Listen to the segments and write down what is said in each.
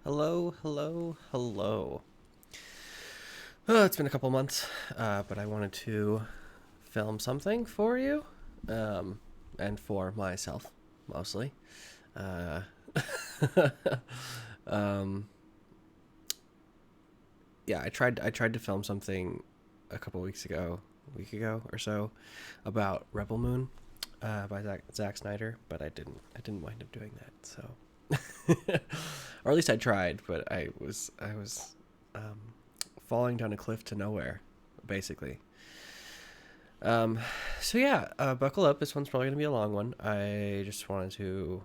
Hello, hello, hello. Oh, it's been a couple months, but I wanted to film something for you, and for myself, mostly. Uh, um, yeah, I tried to film something a couple weeks ago, a week ago or so, about Rebel Moon, by Zack Snyder, but I didn't wind up doing that. So, or at least I tried, but I was um, falling down a cliff to nowhere, basically. Um, so yeah, buckle up. This one's probably gonna be a long one. I just wanted to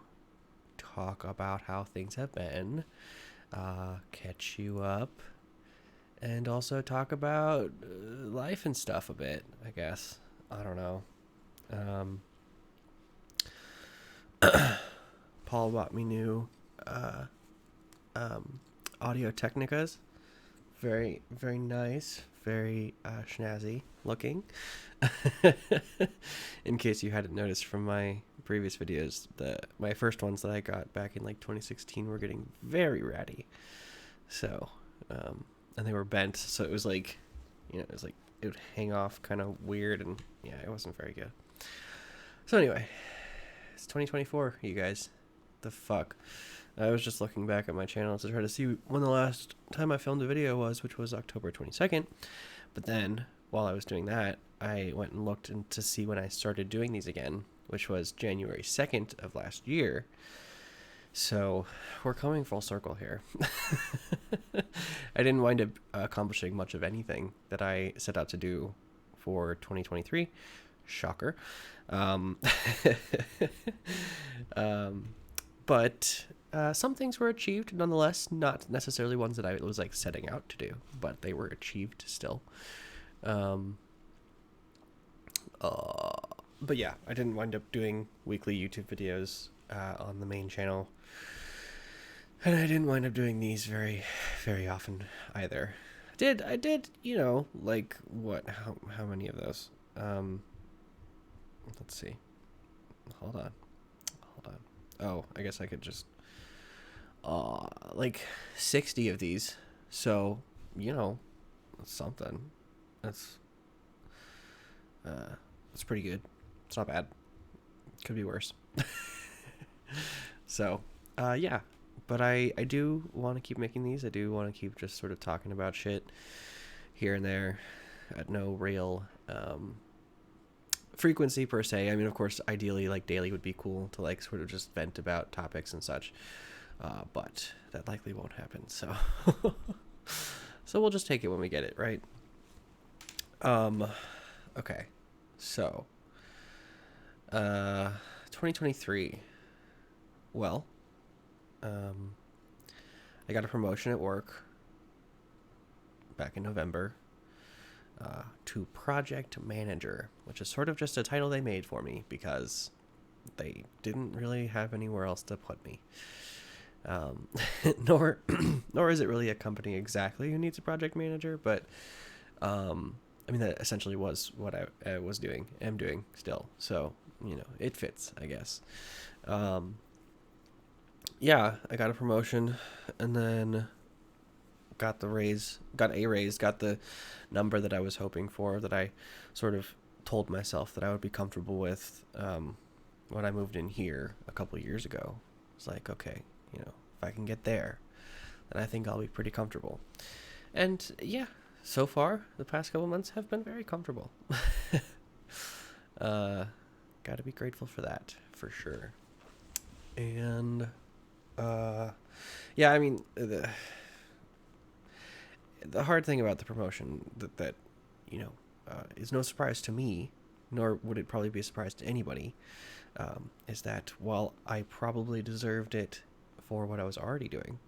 talk about how things have been, catch you up, and also talk about life and stuff a bit. I guess I don't know. Um, Paul bought me new uh, Audio Technicas. Very, very nice. Very snazzy looking. In case you hadn't noticed from my previous videos, my first ones that I got back in like 2016 were getting very ratty. So, and they were bent, so it was like, it was like it would hang off kind of weird, and yeah, it wasn't very good. So anyway, it's 2024, you guys. The fuck. I was just looking back at my channel to try to see when the last time I filmed a video was, which was October 22nd. But then, while I was doing that, I went and looked to see when I started doing these again, which was January 2nd of last year. So, we're coming full circle here. I didn't wind up accomplishing much of anything that I set out to do for 2023. Shocker. Um, um, but some things were achieved nonetheless, not necessarily ones that I was like setting out to do, but they were achieved still. Um, uh, but yeah, I didn't wind up doing weekly YouTube videos on the main channel, and I didn't wind up doing these very, very often either. I did, like what? How many of those? Let's see. Hold on, hold on. Oh, I guess I could just like 60 of these. So, that's something. That's that's pretty good. It's not bad. Could be worse. So, yeah. But I do want to keep making these. I do want to keep just sort of talking about shit here and there at no real frequency per se. I mean, of course, ideally, like daily would be cool to like sort of just vent about topics and such. But that likely won't happen. So, so we'll just take it when we get it, right? Um, okay. So, 2023. Well, um, I got a promotion at work back in November to project manager, which is sort of just a title they made for me because they didn't really have anywhere else to put me. Um, nor nor is it really a company exactly who needs a project manager, but I mean that essentially was what I was doing, am doing still. So it fits, I guess. Um, yeah, I got a promotion, and then got the number that I was hoping for, that I sort of told myself that I would be comfortable with when I moved in here a couple years ago. It's like, okay, if I can get there, then I think I'll be pretty comfortable. And yeah, so far the past couple months have been very comfortable. uh, Got to be grateful for that for sure. And yeah, I mean the hard thing about the promotion that is no surprise to me, nor would it probably be a surprise to anybody, is that while I probably deserved it for what I was already doing,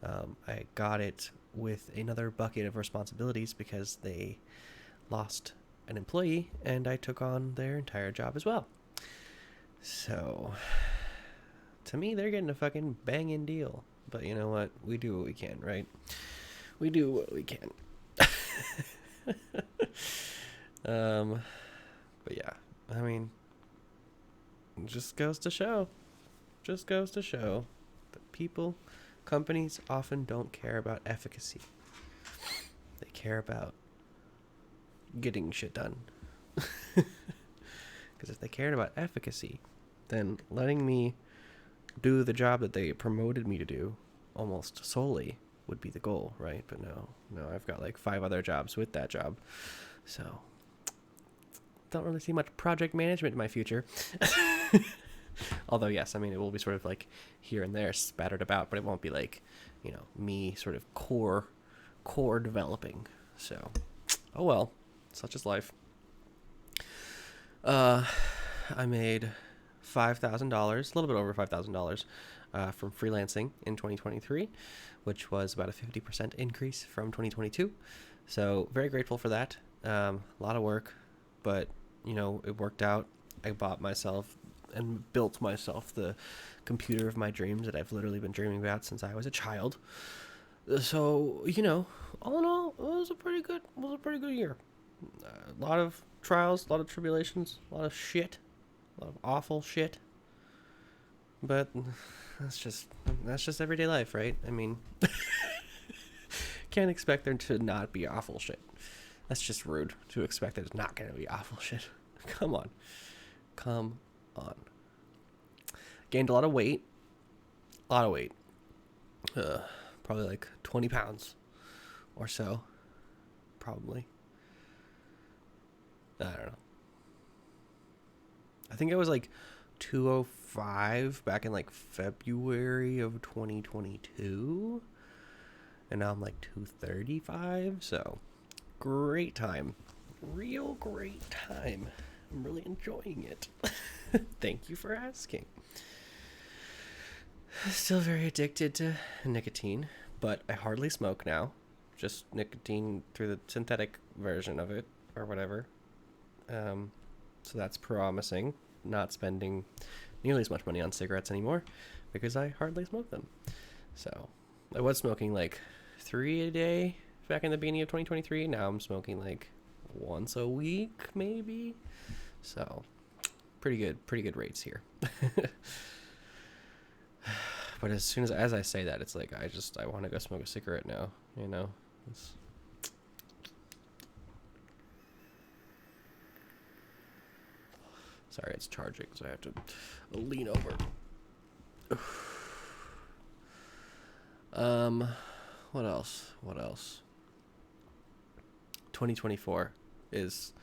I got it with another bucket of responsibilities because they lost an employee and I took on their entire job as well. So, to me, they're getting a fucking banging deal. But you know what? We do what we can, right? We do what we can. um, but yeah, I mean, just goes to show that people Companies often don't care about efficacy. They care about getting shit done. Because if they cared about efficacy, then letting me do the job that they promoted me to do almost solely would be the goal, right? But no, I've got like 5 other jobs with that job. So, don't really see much project management in my future. Although, yes, I mean, it will be sort of like here and there spattered about, but it won't be like, me sort of core developing. So, oh well, such is life. I made $5,000, a little bit over $5,000, from freelancing in 2023, which was about a 50% increase from 2022. So very grateful for that. A lot of work, but it worked out. I bought myself and built myself the computer of my dreams that I've literally been dreaming about since I was a child. So, all in all, it was a pretty good year. A lot of trials, a lot of tribulations, a lot of shit, a lot of awful shit. But that's just everyday life, right? I mean, can't expect there to not be awful shit. That's just rude to expect there's not going to be awful shit. Come on. Gained a lot of weight. Probably like 20 pounds or so. Probably. I don't know. I think I was like 205 back in like February of 2022. And now I'm like 235. So great time. Real great time. I'm really enjoying it. Thank you for asking. Still very addicted to nicotine, but I hardly smoke now. Just nicotine through the synthetic version of it, or whatever. So that's promising. Not spending nearly as much money on cigarettes anymore, because I hardly smoke them. So I was smoking like 3 a day back in the beginning of 2023. Now I'm smoking like once a week, maybe. So pretty good rates here. But as soon as I say that, it's like I want to go smoke a cigarette now. Sorry, it's charging, so I have to lean over. What else? 2024 is,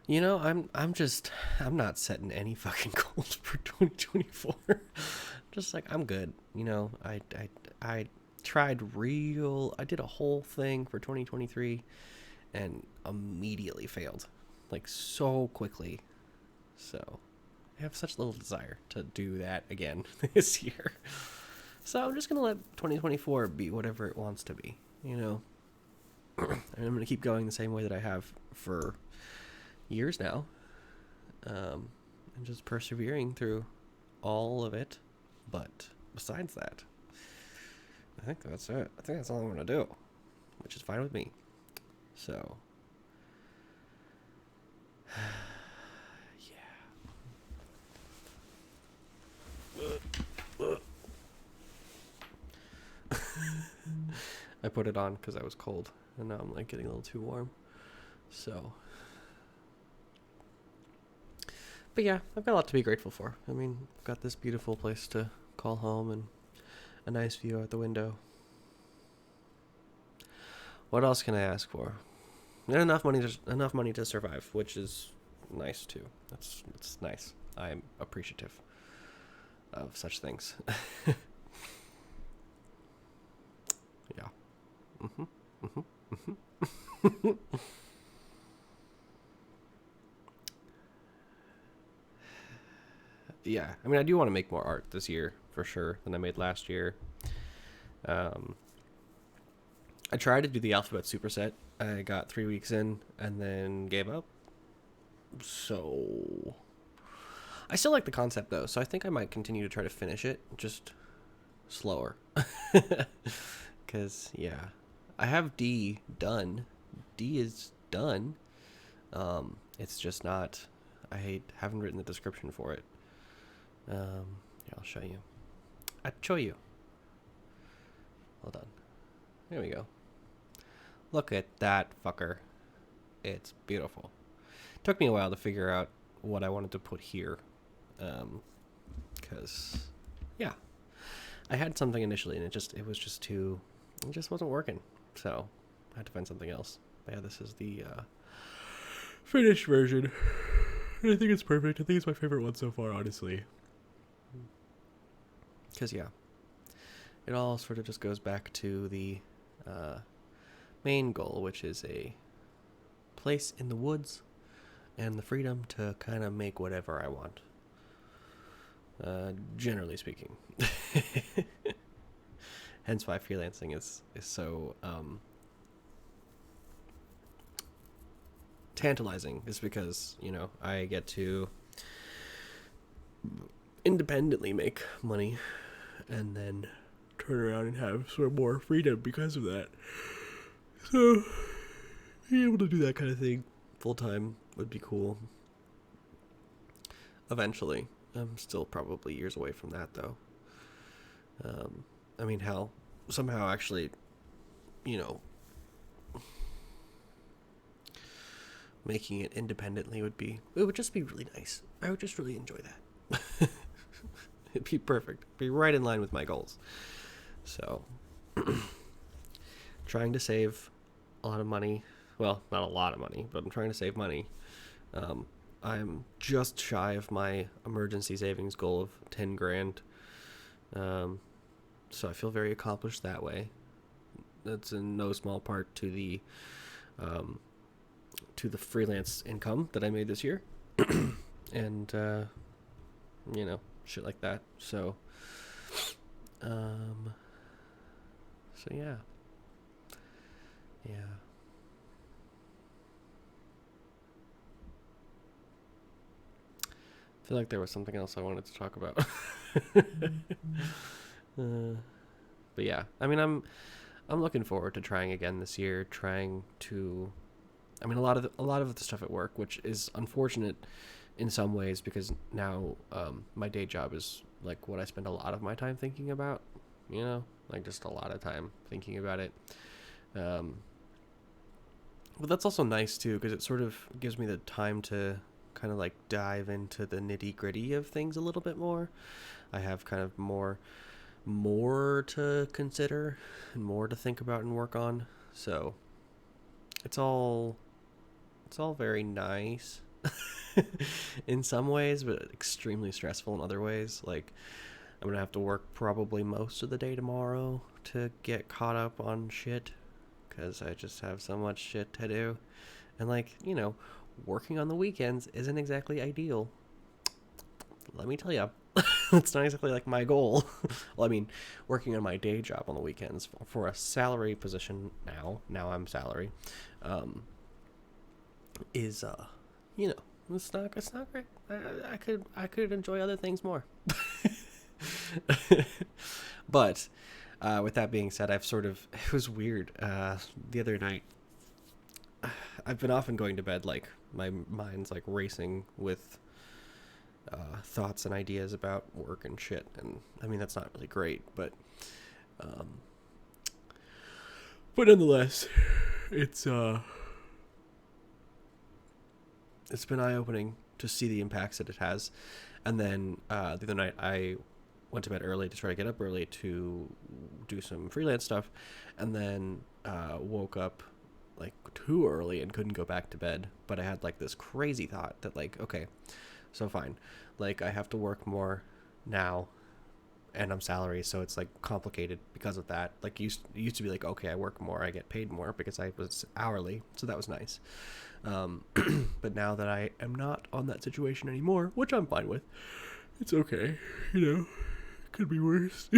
I'm not setting any fucking goals for 2024. Just like, I'm good. I tried I did a whole thing for 2023 and immediately failed, like so quickly. So I have such little desire to do that again this year. So I'm just going to let 2024 be whatever it wants to be, And I'm going to keep going the same way that I have for years now. And just persevering through all of it. But besides that, I think that's it. I think that's all I'm going to do, which is fine with me. So, yeah. I put it on because I was cold, and now I'm like getting a little too warm. So, but yeah, I've got a lot to be grateful for. I mean, I've got this beautiful place to call home and a nice view out the window. What else can I ask for? And enough money to survive, which is nice too. It's nice. I'm appreciative of such things. Yeah. Yeah, I mean, I do want to make more art this year for sure than I made last year. I tried to do the alphabet superset. I got 3 weeks in and then gave up. So I still like the concept though, so I think I might continue to try to finish it, just slower. Because yeah, I have D done. D is done. It's just not. I haven't written the description for it. Here, I'll show you. Hold on. There we go. Look at that fucker. It's beautiful. Took me a while to figure out what I wanted to put here. Because, yeah. I had something initially and it just wasn't working. So, I had to find something else. But yeah, this is the finished version. I think it's perfect. I think it's my favorite one so far, honestly. Because, yeah. It all sort of just goes back to the main goal, which is a place in the woods and the freedom to kind of make whatever I want. Generally speaking. Hence why freelancing is so tantalizing, is because, you know, I get to independently make money and then turn around and have some more freedom because of that. So being able to do that kind of thing full time would be cool. Eventually. I'm still probably years away from that, though. I mean, hell, somehow actually, you know, making it independently would just be really nice. I would just really enjoy that. It'd be perfect. It'd be right in line with my goals. So, trying to save a lot of money. Well, not a lot of money, but I'm trying to save money. I'm just shy of my emergency savings goal of 10 grand. So I feel very accomplished that way. That's in no small part to the freelance income that I made this year. And, you know, shit like that. So, yeah. Yeah. I feel like there was something else I wanted to talk about. But yeah, I mean, I'm looking forward to trying again this year. I mean, a lot of the stuff at work, which is unfortunate in some ways because now my day job is like what I spend a lot of my time thinking about. You know, like just a lot of time thinking about it. But that's also nice too because it sort of gives me the time to kind of like dive into the nitty gritty of things a little bit more. I have kind of more to consider and more to think about and work on. So it's all very nice in some ways, but extremely stressful in other ways. Like I'm gonna have to work probably most of the day tomorrow to get caught up on shit because I just have so much shit to do. And like, you know, working on the weekends isn't exactly ideal. Let me tell you. It's not exactly like my goal. Well, I mean, working on my day job on the weekends for a salary position now I'm salary, is you know, it's not great. I could enjoy other things more. But with that being said, it was weird. The other night, I've been often going to bed like my mind's like racing with thoughts and ideas about work and shit, and I mean that's not really great, but nonetheless, it's been eye-opening to see the impacts that it has. And then the other night I went to bed early to try to get up early to do some freelance stuff, and then woke up like too early and couldn't go back to bed. But I had like this crazy thought that like, okay, so fine, like I have to work more now and I'm salary, so it's like complicated because of that. Like it used to be like, okay, I work more, I get paid more because I was hourly, so that was nice. But now that I am not on that situation anymore, which I'm fine with, it's okay, you know, could be worse.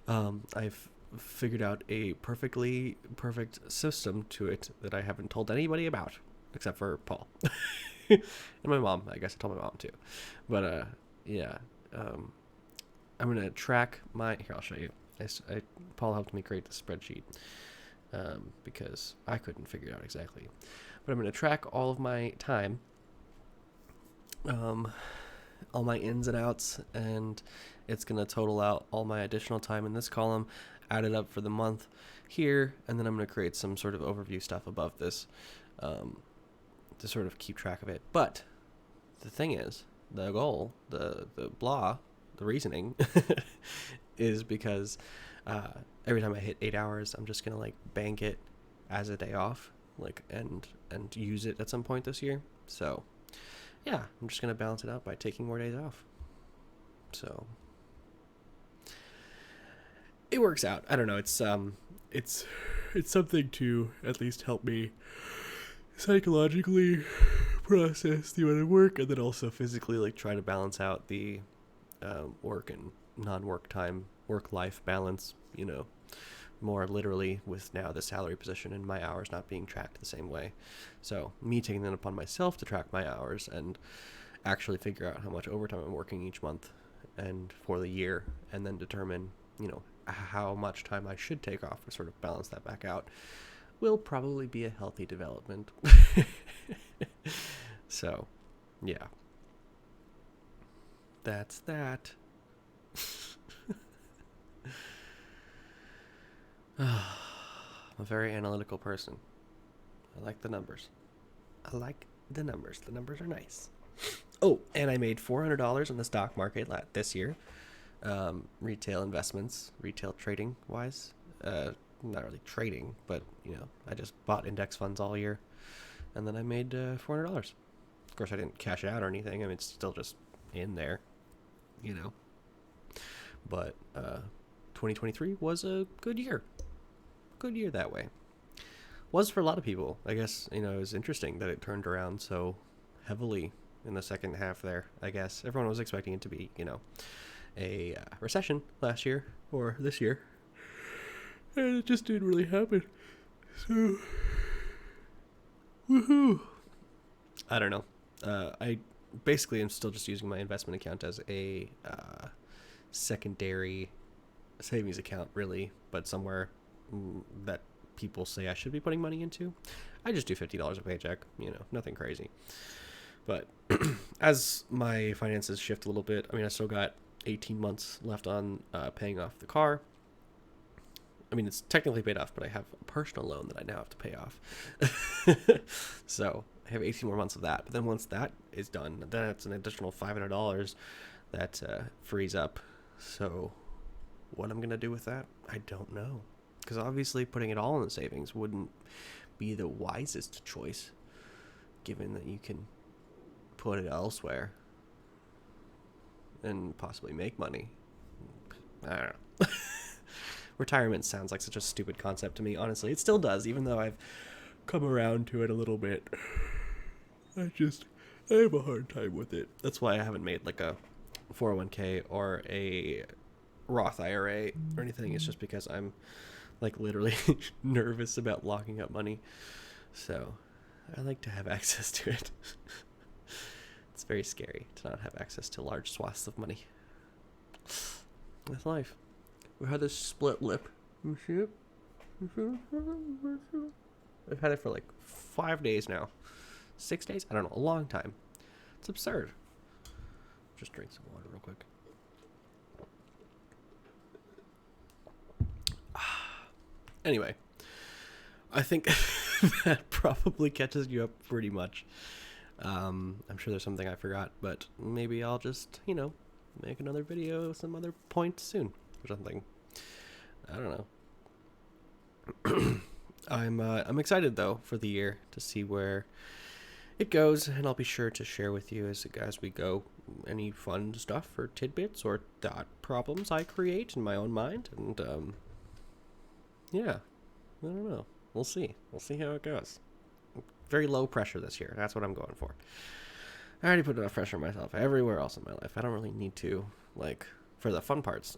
I've figured out a perfect system to it that I haven't told anybody about except for Paul. And my mom. I guess I told my mom too. But yeah, I'm gonna track my. Here, I'll show you. Paul helped me create the spreadsheet because I couldn't figure it out exactly. But I'm gonna track all of my time all my ins and outs, and it's going to total out all my additional time in this column, add it up for the month here, and then I'm going to create some sort of overview stuff above this to sort of keep track of it. But the thing is, the goal, the reasoning is because every time I hit 8 hours, I'm just going to like bank it as a day off, like, and use it at some point this year. So yeah, I'm just going to balance it out by taking more days off. So it works out. I don't know. It's something to at least help me psychologically process the amount of work, and then also physically like try to balance out the work and non-work time, work-life balance, you know, more literally with now the salary position and my hours not being tracked the same way. So me taking it upon myself to track my hours and actually figure out how much overtime I'm working each month and for the year, and then determine, you know, how much time I should take off to sort of balance that back out, will probably be a healthy development. So yeah, that's that. I'm a very analytical person. I like the numbers. The numbers are nice. Oh, and I made $400 in the stock market this year. Retail investments, retail trading wise. Not really trading, but you know, I just bought index funds all year, and then I made $400. Of course, I didn't cash it out or anything. I mean, it's still just in there, you know. But 2023 was a good year. Good year that way. Was for a lot of people. I guess, you know, it was interesting that it turned around so heavily in the second half there. I guess everyone was expecting it to be, you know, a recession last year or this year, and it just didn't really happen. So, woohoo! I don't know. I basically am still just using my investment account as a secondary savings account, really, but somewhere that people say I should be putting money into. I just do $50 a paycheck, you know, nothing crazy. But as my finances shift a little bit, I mean, I still got 18 months left on paying off the car. I mean, it's technically paid off, but I have a personal loan that I now have to pay off. So I have 18 more months of that. But then once that is done, then it's an additional $500 that frees up. So what I'm going to do with that, I don't know. Because obviously putting it all in the savings wouldn't be the wisest choice, given that you can put it elsewhere and possibly make money. I don't know. Retirement sounds like such a stupid concept to me, honestly. It still does, even though I've come around to it a little bit. I have a hard time with it. That's why I haven't made like a 401k or a Roth IRA or anything. It's just because I'm like literally nervous about locking up money. So I like to have access to it. It's very scary to not have access to large swaths of money. That's life. We had this split lip. You see it? I've had it for like 5 days now. 6 days? I don't know. A long time. It's absurd. Just drink some water real quick. Anyway, I think that probably catches you up pretty much. I'm sure there's something I forgot, but maybe I'll just, you know, make another video some other point soon or something. I don't know. I'm excited though for the year to see where it goes, and I'll be sure to share with you as we go any fun stuff or tidbits or thought problems I create in my own mind. And yeah, I don't know. We'll see. We'll see how it goes. Very low pressure this year. That's what I'm going for. I already put enough pressure on myself everywhere else in my life. I don't really need to, like, for the fun parts.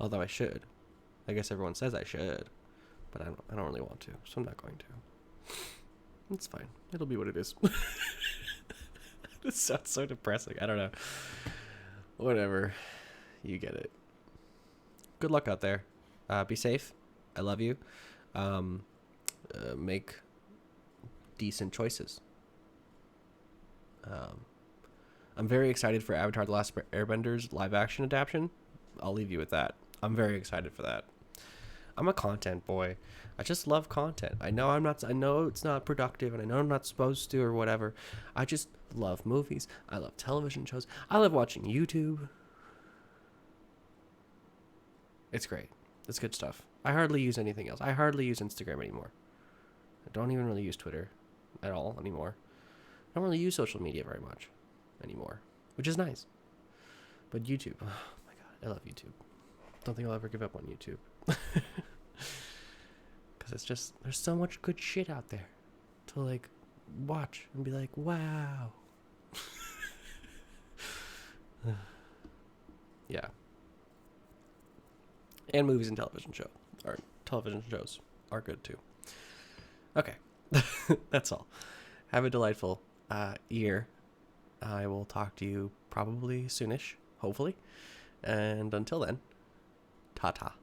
Although I should. I guess everyone says I should, but I don't really want to, so I'm not going to. It's fine. It'll be what it is. This sounds so depressing. I don't know. Whatever. You get it. Good luck out there. Be safe. I love you. Make decent choices. I'm very excited for Avatar: The Last Airbender's live action adaptation. I'll leave you with that. I'm very excited for that. I'm a content boy. I just love content. I know I'm not. I know it's not productive, and I know I'm not supposed to or whatever. I just love movies. I love television shows. I love watching YouTube. It's great. It's good stuff. I hardly use anything else. I hardly use Instagram anymore. I don't even really use Twitter at all anymore. I don't really use social media very much anymore, which is nice. But YouTube, oh my god, I love YouTube. Don't think I'll ever give up on YouTube. Because it's just, there's so much good shit out there to like watch and be like, wow. Yeah. And movies and television shows are good too. Okay. That's all. Have a delightful year. I will talk to you probably soonish, hopefully. And until then, ta-ta.